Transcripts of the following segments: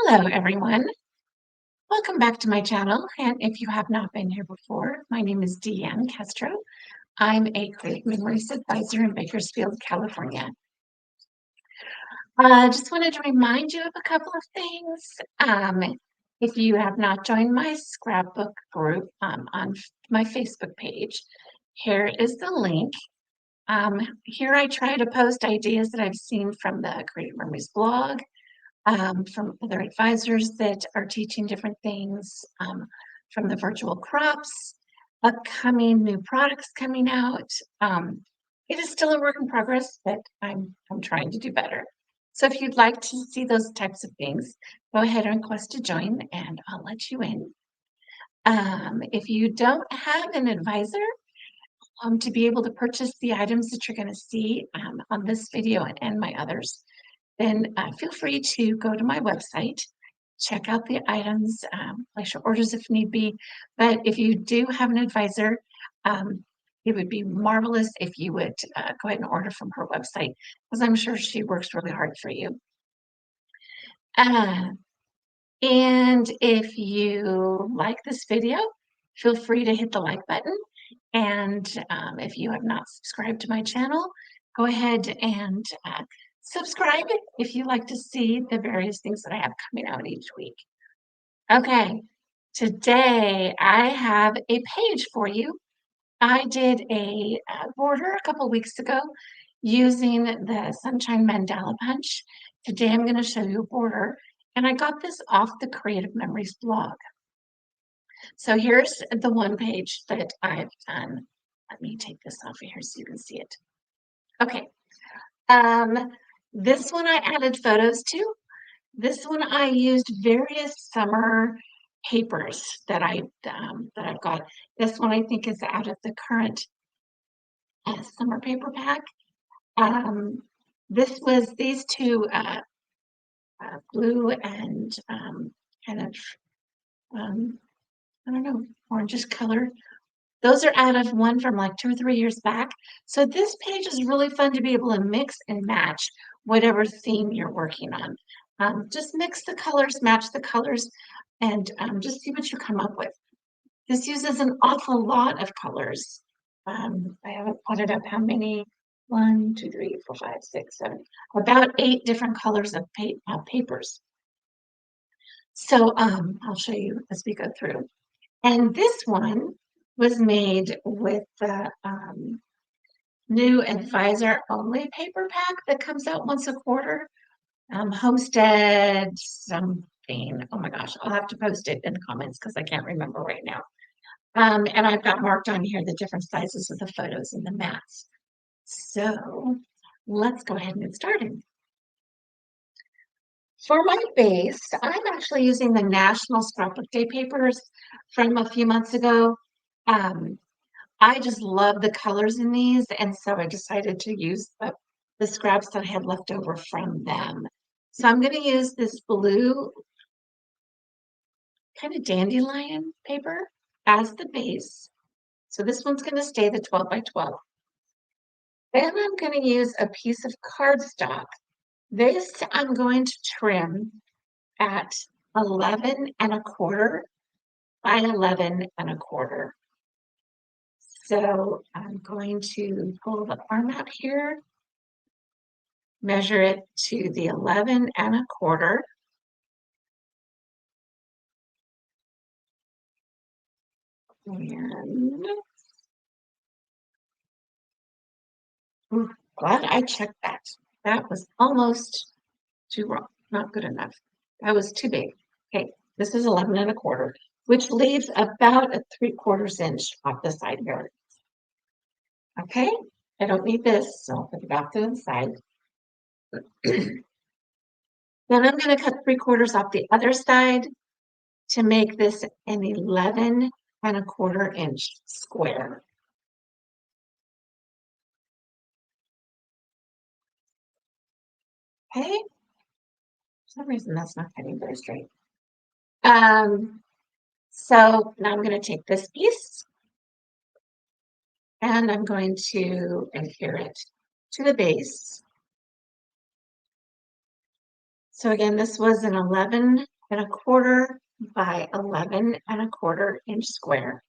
Hello, everyone. Welcome back to my channel. And if you have not been here before, my name is Deanne Castro. I'm a Creative Memories Advisor in Bakersfield, California. Just wanted to remind you of a couple of things. If you have not joined my scrapbook group on my Facebook page, here is the link. Here I try to post ideas that I've seen from the Creative Memories blog, from other advisors that are teaching different things, from the virtual crops, upcoming new products coming out. It is still a work in progress, but I'm trying to do better. So if you'd like to see those types of things, go ahead and request to join and I'll let you in. If you don't have an advisor, to be able to purchase the items that you're going to see on this video and my others, then feel free to go to my website, check out the items, place your orders if need be. But if you do have an advisor, it would be marvelous if you would go ahead and order from her website, because I'm sure she works really hard for you. And if you like this video, feel free to hit the like button. And if you have not subscribed to my channel, go ahead and subscribe if you like to see the various things that I have coming out each week. Okay, today I have a page for you. I did a border a couple weeks ago using the Sunshine Mandala punch. Today I'm going to show you a border, and I got this off the Creative Memories blog. So here's the one page that I've done. Let me take this off of here so you can see it. Okay. This one I added photos to. This one I used various summer papers that I've got. This one I think is out of the current summer paper pack. This was these two blue and kind of I don't know, orangish color. Those are out of one from like 2 or 3 years back. So this page is really fun to be able to mix and match whatever theme you're working on. Just mix the colors, match the colors, and just see what you come up with. This uses an awful lot of colors. I haven't plotted up how many. 1, 2, 3, 4, 5, 6, 7. About 8 different colors of papers. So I'll show you as we go through. And this one was made with the new advisor only paper pack that comes out once a quarter. Homestead something. Oh my gosh, I'll have to post it in the comments because I can't remember right now. And I've got marked on here the different sizes of the photos and the mats. So let's go ahead and get started. For my base, I'm actually using the National Scrapbook Day papers from a few months ago. I just love the colors in these, and so I decided to use the scraps that I had left over from them. So I'm going to use this blue kind of dandelion paper as the base. So this one's going to stay the 12 by 12. Then I'm going to use a piece of cardstock. This I'm going to trim at 11¼ by 11¼ So I'm going to pull the arm out here, measure it to the 11¼ and glad I checked that. That was almost too wrong, not good enough. That was too big. Okay, this is 11¼ which leaves about a 3/4 inch off the side here. Okay, I don't need this, so I'll put it off to the side. Then I'm going to cut 3/4 off the other side to make this an 11¼ inch square. Okay, for some reason that's not cutting very straight. So now I'm going to take this piece and I'm going to adhere it to the base. So again, this was an 11 1/4 by 11 1/4 inch square.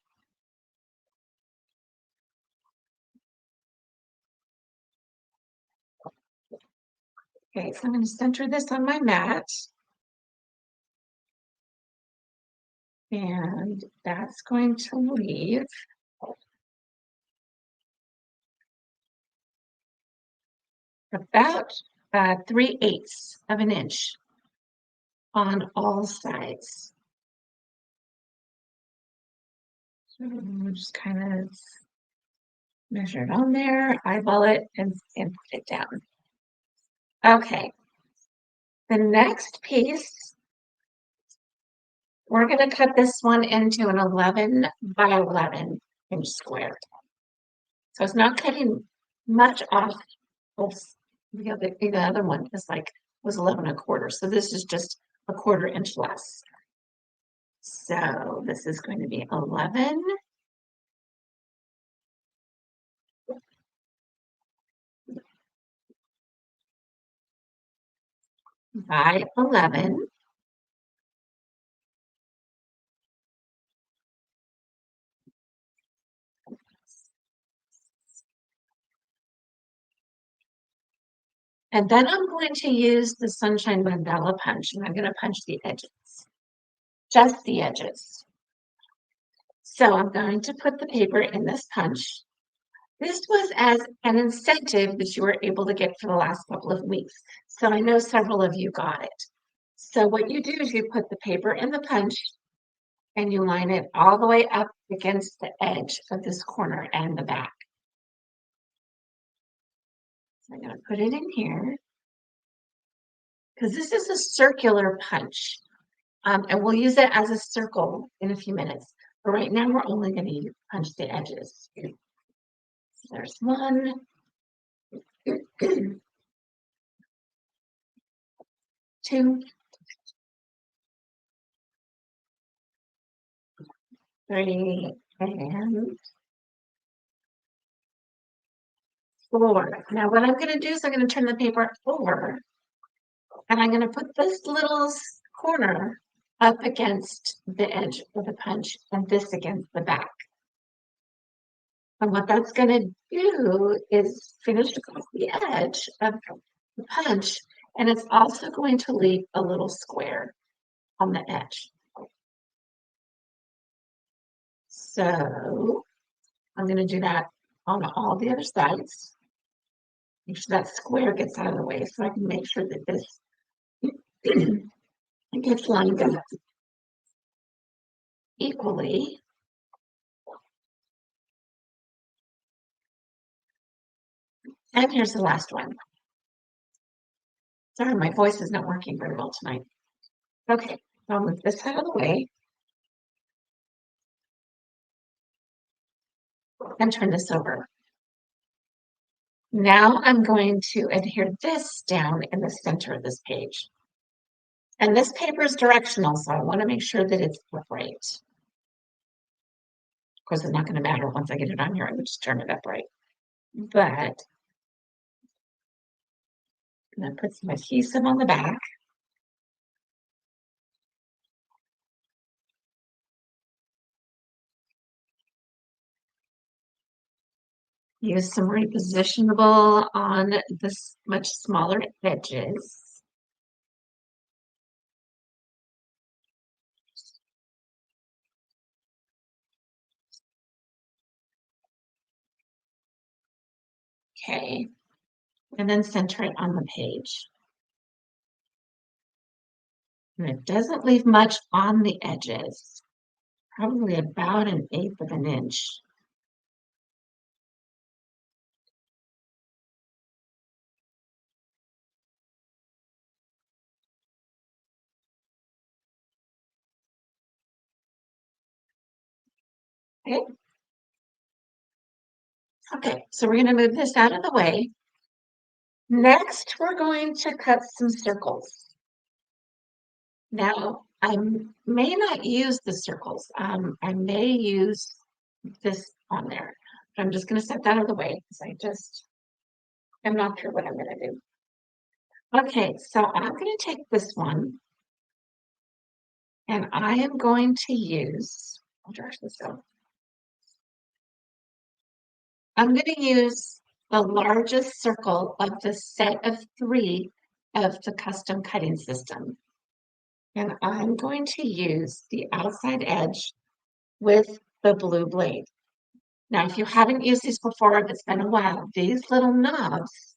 Okay, so I'm going to center this on my mat. And that's going to leave about 3/8 of an inch on all sides. So we'll just kind of measure it on there, eyeball it, and put it down. Okay. The next piece, we're going to cut this one into an 11 by 11 inch square. So it's not cutting much off. The other one was 11 1/4. So this is just 1/4 inch less. So this is going to be 11 by 11. And then I'm going to use the Sunshine Mandala punch, and I'm going to punch the edges, just the edges. So I'm going to put the paper in this punch. This was as an incentive that you were able to get for the last couple of weeks. So I know several of you got it. So what you do is you put the paper in the punch and you line it all the way up against the edge of this corner and the back. So I'm going to put it in here because this is a circular punch. And we'll use it as a circle in a few minutes. But right now we're only going to punch the edges. So there's one. 2, 3, and 4. Now what I'm going to do is I'm going to turn the paper over and I'm going to put this little corner up against the edge of the punch and this against the back. And what that's going to do is finish across the edge of the punch, and it's also going to leave a little square on the edge. So I'm going to do that on all the other sides. Make sure that square gets out of the way so I can make sure that this gets lined up equally. And here's the last one. Sorry, my voice is not working very well tonight. Okay, so I'll move this out of the way and turn this over. Now I'm going to adhere this down in the center of this page. And this paper is directional, so I want to make sure that it's upright. Of course, it's not going to matter once I get it on here. I would just turn it upright. But I'm going to put some adhesive on the back. Use some repositionable on this much smaller edges. Okay, and then center it on the page. And it doesn't leave much on the edges, probably about 1/8 of an inch. Okay. Okay, so we're going to move this out of the way. Next, we're going to cut some circles. Now, I may not use the circles. I may use this on there. But I'm just going to set that out of the way because I just am not sure what I'm going to do. Okay, so I'm going to take this one and I am going to use, I'll draw this out. I'm going to use the largest circle of the set of 3 of the custom cutting system. And I'm going to use the outside edge with the blue blade. Now, if you haven't used these before, if it's been a while, these little knobs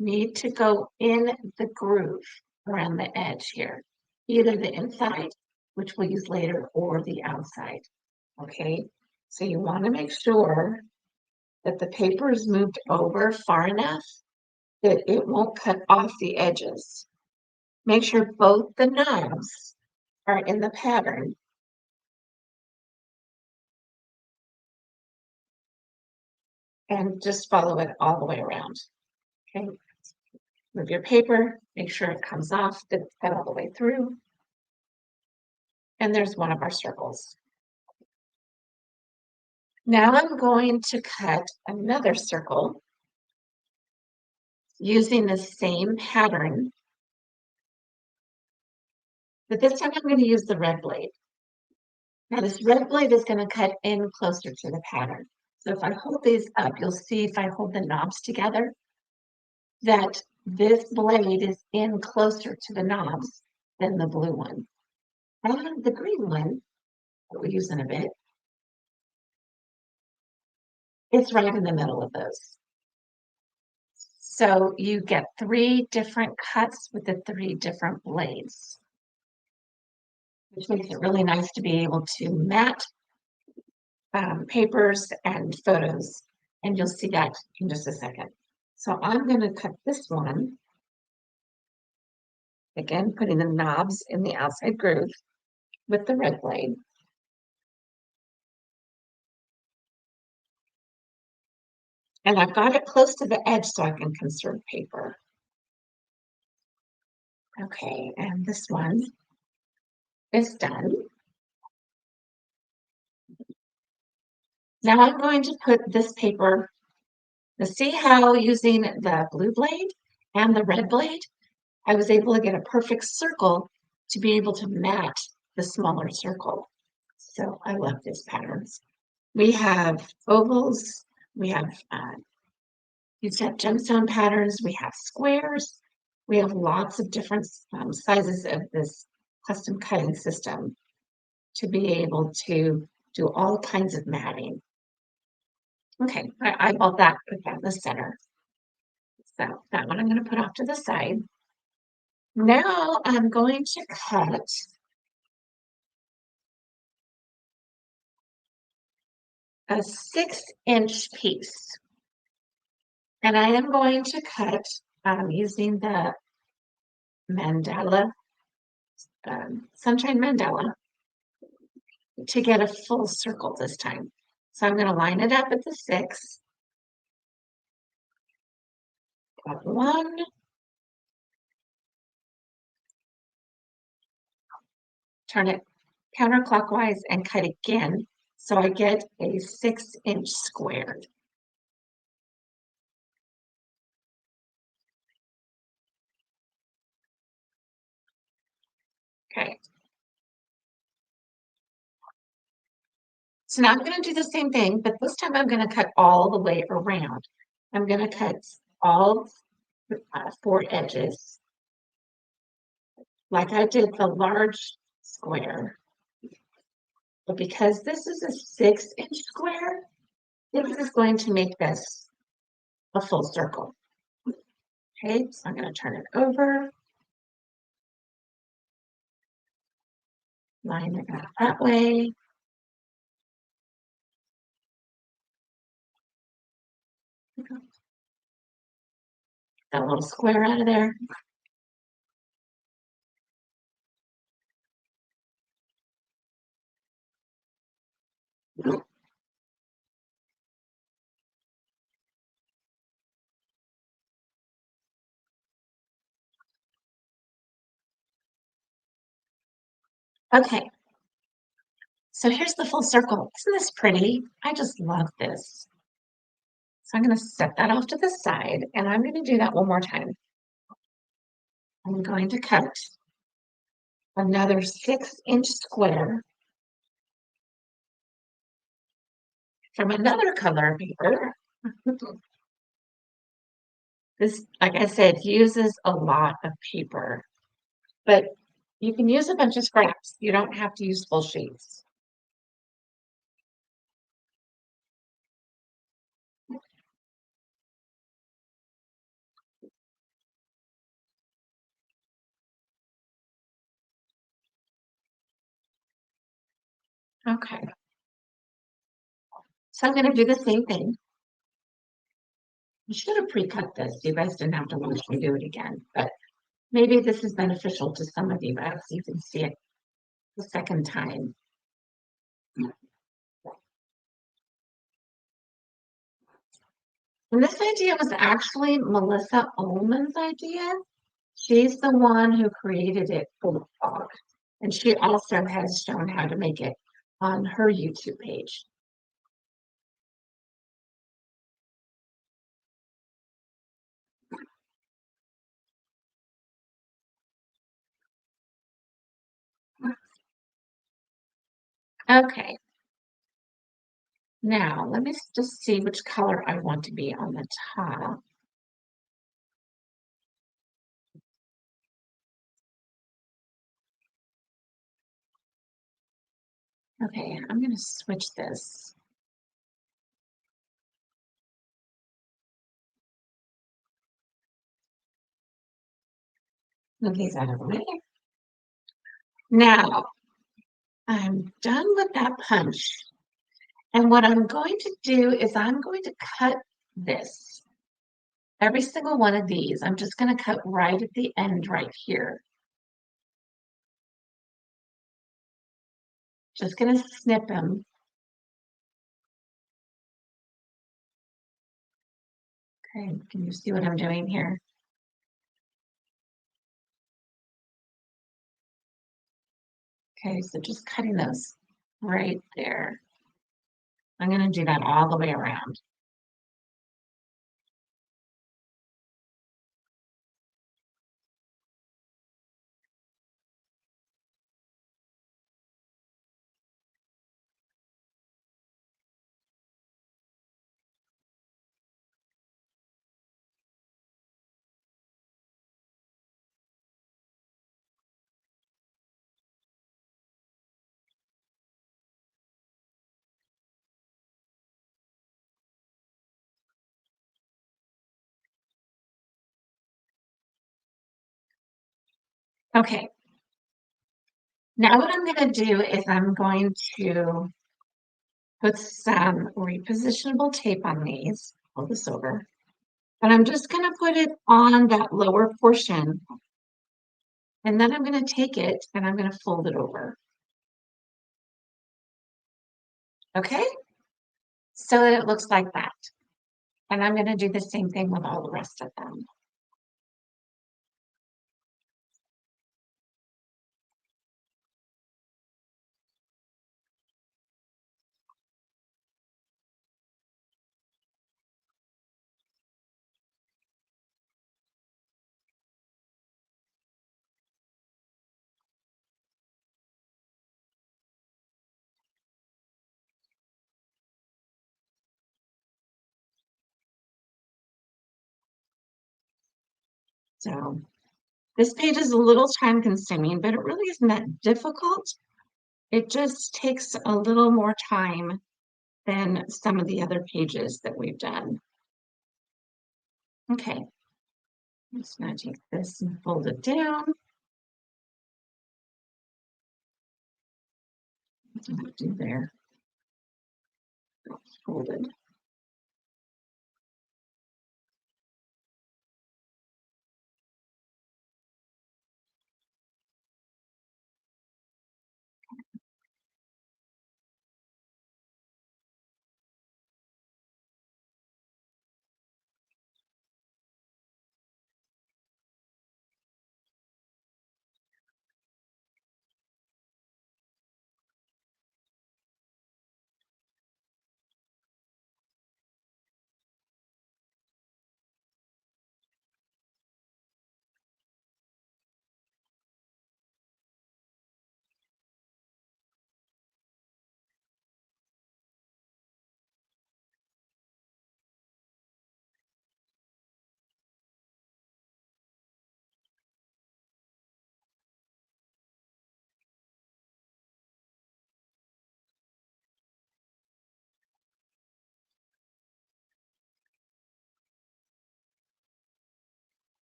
need to go in the groove around the edge here, either the inside, which we'll use later, or the outside, okay? So you want to make sure that the paper is moved over far enough that it won't cut off the edges. Make sure both the knobs are in the pattern. And just follow it all the way around, okay? Move your paper, make sure it comes off, that it's cut all the way through. And there's one of our circles. Now I'm going to cut another circle using the same pattern, but this time I'm going to use the red blade. Now this red blade is going to cut in closer to the pattern. So if I hold these up, you'll see if I hold the knobs together, that this blade is in closer to the knobs than the blue one. And the green one, that we'll use in a bit, it's right in the middle of those. So you get 3 different cuts with the 3 different blades, which makes it really nice to be able to mat papers and photos. And you'll see that in just a second. So I'm going to cut this one. Again, putting the knobs in the outside groove with the red blade. And I've got it close to the edge so I can conserve paper. Okay, and this one is done. Now I'm going to put this paper, see how using the blue blade and the red blade, I was able to get a perfect circle to be able to match the smaller circle. So I love these patterns. We have ovals, we have these have gemstone patterns, we have squares, we have lots of different sizes of this custom cutting system to be able to do all kinds of matting. Okay, I bought that, put that in the center. So that one I'm going to put off to the side. Now I'm going to cut a 6-inch piece. And I am going to cut using the mandala, Sunshine Mandala, to get a full circle this time. So I'm going to line it up at the 6. Got 1. Turn it counterclockwise and cut again. So I get a 6-inch square. Okay. So now I'm going to do the same thing, but this time I'm going to cut all the way around. I'm going to cut all 4 edges like I did the large square. But because this is a 6-inch square, this is going to make this a full circle. Okay, so I'm going to turn it over. Line it out that way. That little square out of there. Okay, so here's the full circle. Isn't this pretty? I just love this. So I'm going to set that off to the side, and I'm going to do that one more time. I'm going to cut another 6-inch square from another color paper. This, like I said, uses a lot of paper, but you can use a bunch of scraps. You don't have to use full sheets. Okay, so I'm going to do the same thing. I should have pre-cut this. You guys didn't have to watch me do it again, but maybe this is beneficial to some of you guys. You can see it the second time. And this idea was actually Melissa Ullman's idea. She's the one who created it for the blog. And she also has shown how to make it on her YouTube page. Okay. Now, let me just see which color I want to be on the top. Okay, I'm going to switch this. Move these out of the way. Now, I'm done with that punch. And what I'm going to do is I'm going to cut this. Every single one of these, I'm just going to cut right at the end right here. Just going to snip them. Okay, can you see what I'm doing here? Okay, so just cutting those right there. I'm going to do that all the way around. Okay. Now what I'm going to do is I'm going to put some repositionable tape on these. Hold this over. And I'm just going to put it on that lower portion. And then I'm going to take it and I'm going to fold it over. Okay? So that it looks like that. And I'm going to do the same thing with all the rest of them. So this page is a little time consuming, but it really isn't that difficult. It just takes a little more time than some of the other pages that we've done. Okay, I'm just going to take this and fold it down. What did I do there? Folded.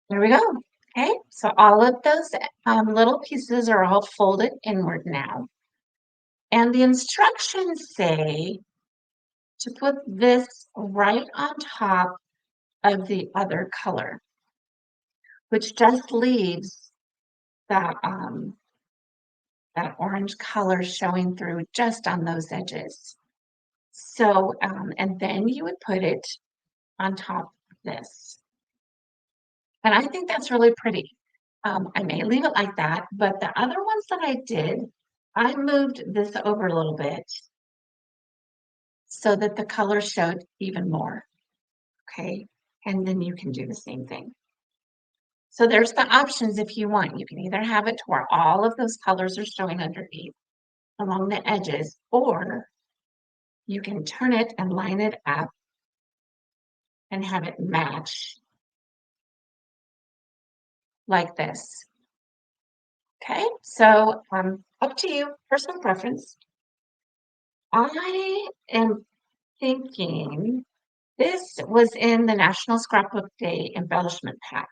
There we go. Okay, so all of those little pieces are all folded inward now. And the instructions say to put this right on top of the other color, which just leaves that, that orange color showing through just on those edges. So, and then you would put it on top of this. And I think that's really pretty. I may leave it like that, but the other ones that I did, I moved this over a little bit so that the color showed even more, okay? And then you can do the same thing. So there's the options if you want. You can either have it to where all of those colors are showing underneath along the edges, or you can turn it and line it up and have it match like this. Okay, so up to you, personal preference. I am thinking this was in the National Scrapbook Day embellishment pack.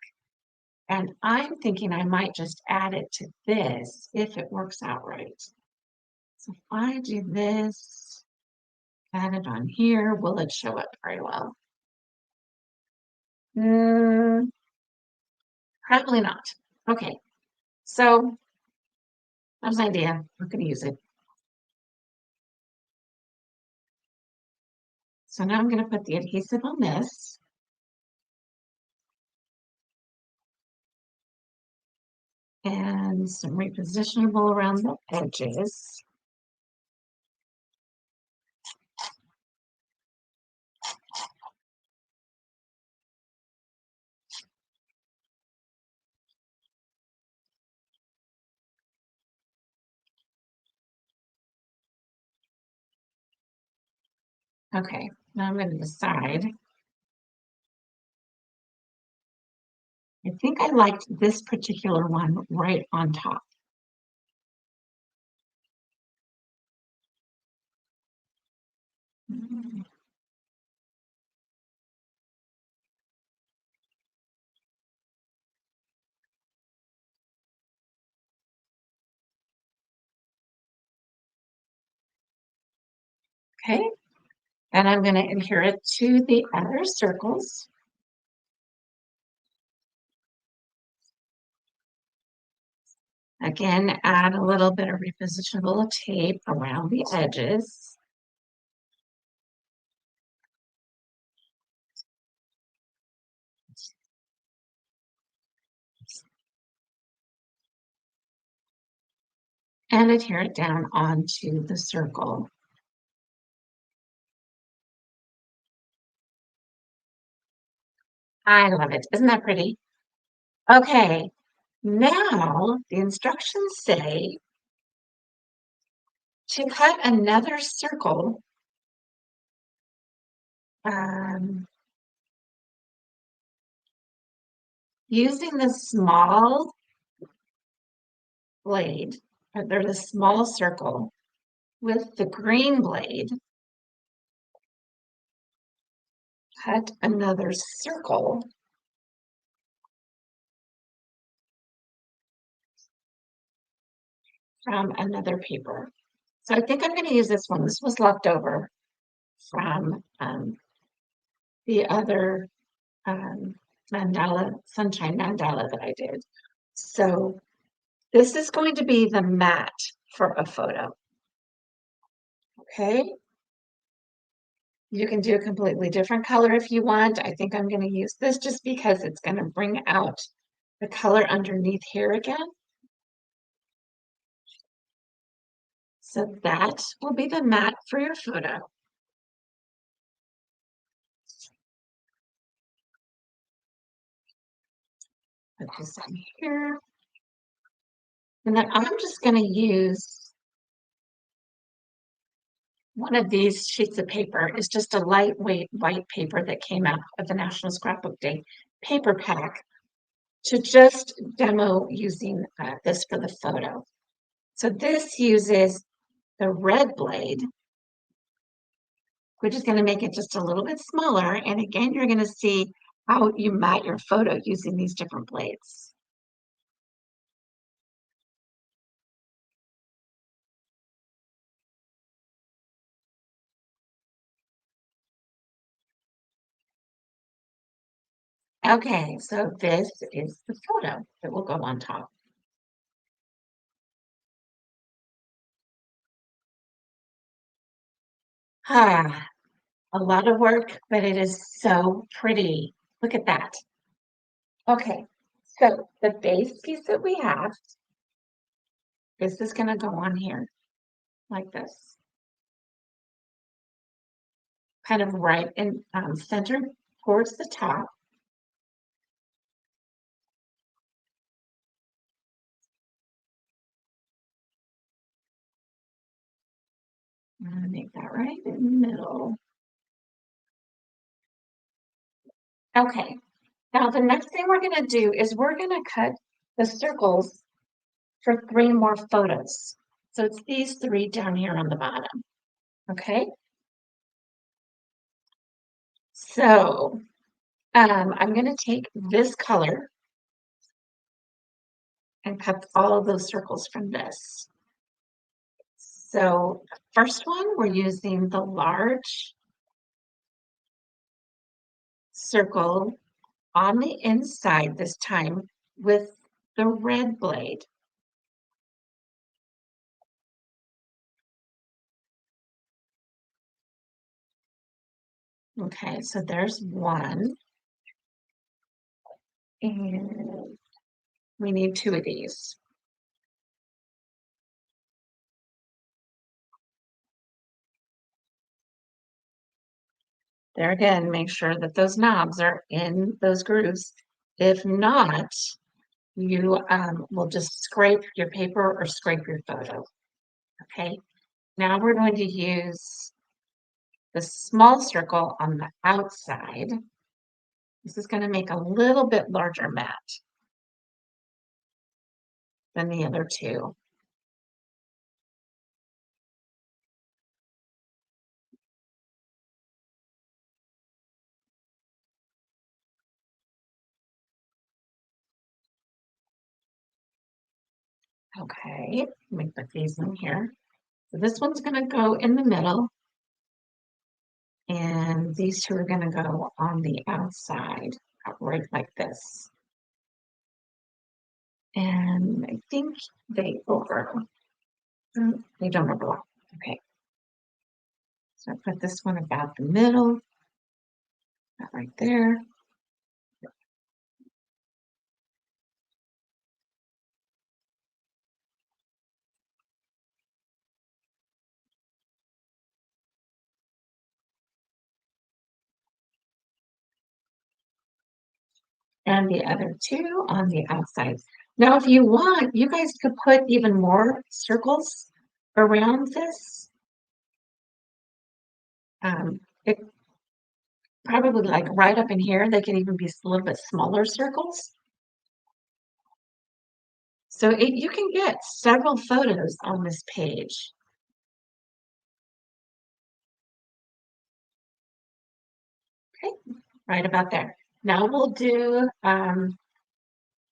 And I'm thinking I might just add it to this if it works out right. So if I do this, add it on here, will it show up very well? Probably not. Okay, so that's an idea. I'm going to use it. So now I'm going to put the adhesive on this. And some repositionable around the edges. Okay, now I'm going to decide. I think I liked this particular one right on top. Okay, and I'm going to adhere it to the other circles. Again, add a little bit of repositionable tape around the edges. And adhere it down onto the circle. I love it. Isn't that pretty? Okay, now the instructions say to cut another circle using the small blade, or there's a small circle with the green blade, cut another circle from another paper. So I think I'm going to use this one. This was left over from the other mandala, Sunshine Mandala that I did. So this is going to be the mat for a photo. Okay. You can do a completely different color if you want. I think I'm going to use this just because it's going to bring out the color underneath here again. So that will be the mat for your photo. Put this on here. And then I'm just going to use one of these sheets of paper. It's just a lightweight white paper that came out of the National Scrapbook Day paper pack to just demo using this for the photo. So this uses the red blade, which is going to make it just a little bit smaller. And again, you're going to see how you mat your photo using these different blades. Okay, so this is the photo that will go on top. Ah, a lot of work, but it is so pretty. Look at that. Okay, so the base piece that we have, this is going to go on here like this, kind of right in center towards the top. I'm going to make that right in the middle. Okay, now the next thing we're going to do is we're going to cut the circles for 3 more photos. So it's these 3 down here on the bottom. Okay, so I'm going to take this color and cut all of those circles from this. So first one, we're using the large circle on the inside this time with the red blade. Okay, so there's one. And we need 2 of these. There again, make sure that those knobs are in those grooves. If not, you will just scrape your paper or scrape your photo. Okay, now we're going to use the small circle on the outside. This is going to make a little bit larger mat than the other 2. Okay, let me put these in here. So this one's going to go in the middle, and these 2 are going to go on the outside, right like this. And I think they they don't overlap. Okay. So I put this one about the middle, that right there. And the other 2 on the outside. Now, if you want, you guys could put even more circles around this. It probably like right up in here, they can even be a little bit smaller circles. So you can get several photos on this page. Okay, right about there. Now we'll do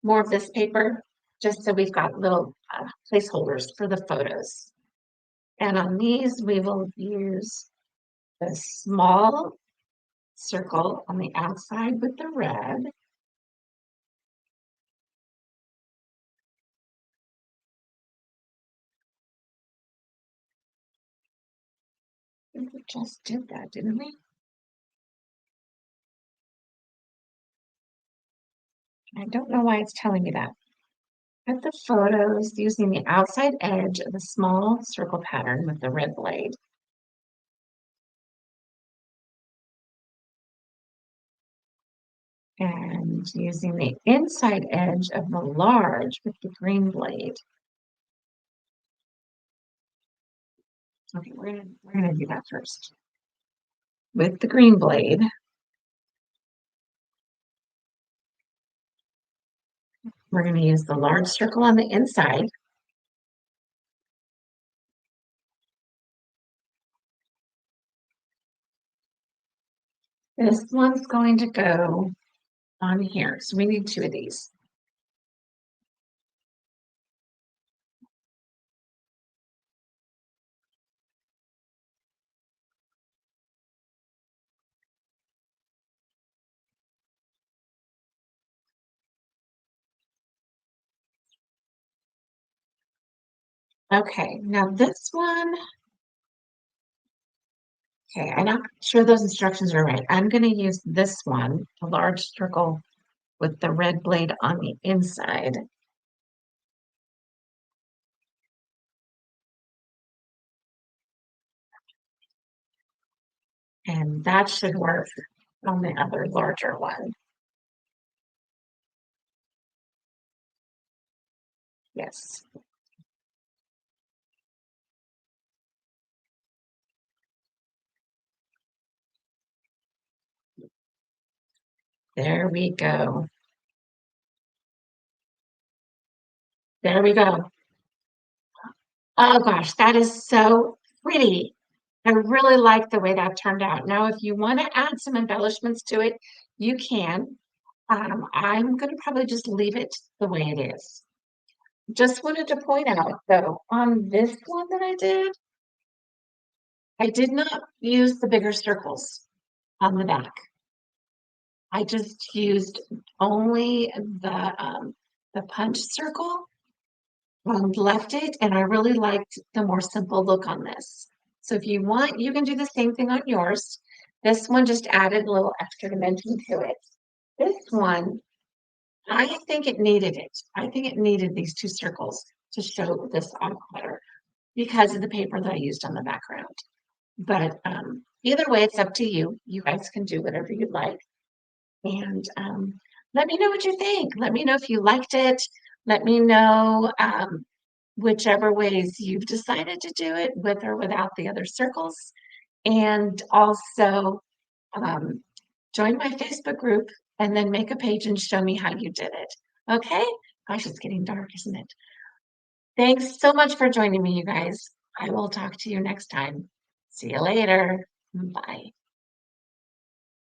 more of this paper, just so we've got little placeholders for the photos. And on these, we will use the small circle on the outside with the red. We just did that, didn't we? I don't know why it's telling me that. Cut the photos using the outside edge of the small circle pattern with the red blade. And using the inside edge of the large with the green blade. Okay, we're gonna do that first. With the green blade, we're going to use the large circle on the inside. This one's going to go on here. So we need 2 of these. Okay, now this one, okay, I'm not sure those instructions are right. I'm going to use this one, a large circle with the red blade on the inside. And that should work on the other larger one. Yes. There we go. There we go. Oh gosh, that is so pretty. I really like the way that turned out. Now, if you want to add some embellishments to it, you can. I'm going to probably just leave it the way it is. Just wanted to point out, though, on this one that I did not use the bigger circles on the back. I just used only the punch circle and left it, and I really liked the more simple look on this. So if you want, you can do the same thing on yours. This one just added a little extra dimension to it. This one, I think it needed it. I think it needed these 2 circles to show this off better because of the paper that I used on the background. But either way, it's up to you. You guys can do whatever you'd like. And let me know what you think. Let me know if you liked it. Let me know whichever ways you've decided to do it, with or without the other circles. And also join my Facebook group and then make a page and show me how you did it. Okay? Gosh, it's getting dark, isn't it? Thanks so much for joining me, you guys. I will talk to you next time. See you later. Bye.